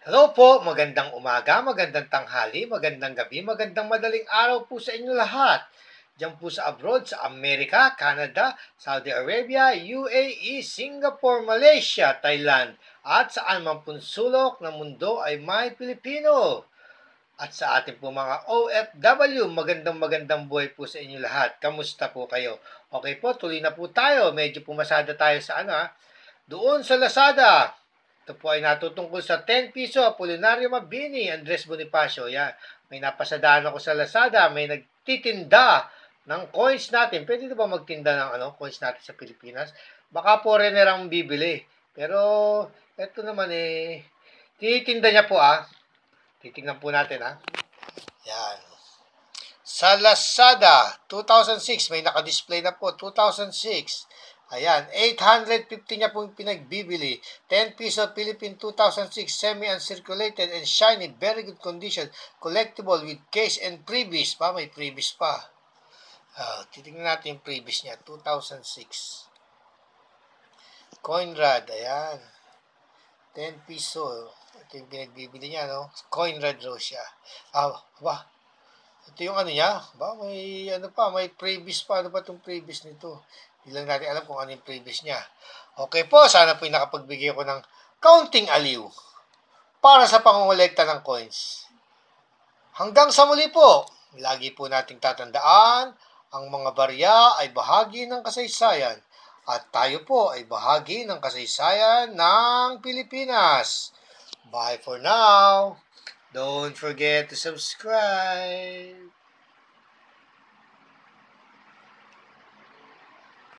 Hello po, magandang umaga, magandang tanghali, magandang gabi, magandang madaling araw po sa inyo lahat. Diyan po sa abroad, sa Amerika, Canada, Saudi Arabia, UAE, Singapore, Malaysia, Thailand, at saan man pong sulok ng mundo ay may Pilipino. At sa ating po mga OFW, magandang buhay po sa inyo lahat. Kamusta po kayo? Okay po, tuloy na po tayo. Medyo pumasada tayo sa doon sa Lazada. Ito po ay natutungkol sa 10 piso, Apolinario Mabini, Andres Bonifacio. Yan. May napasadaan ako sa Lazada, may nagtitinda ng coins natin. Pwede ba magtinda ng coins natin sa Pilipinas? Baka foreigner ang bibili. Pero, eto naman tinitinda niya po Titingnan po natin Yan. Sa Lazada, 2006, may nakadisplay na po, 2006. Ayan, 850 niya po yung pinagbibili. 10 piso Philippine 2006, semi-uncirculated and shiny, very good condition, collectible with case and freebies pa. May freebies pa. Titingnan natin yung freebies niya, 2006. Coinrad, ayan. 10 piso. Ito yung pinagbibili niya, no? Coinrad raw siya. Ito yung niya. May freebies pa. Ano ba itong freebies nito? Hindi lang natin alam kung ano yung freebies niya. Okay po, sana po yung nakapagbigay ko ng kaunting aliw para sa pangongolekta ng coins. Hanggang sa muli po, lagi po nating tatandaan, ang mga barya ay bahagi ng kasaysayan at tayo po ay bahagi ng kasaysayan ng Pilipinas. Bye for now. Don't forget to subscribe.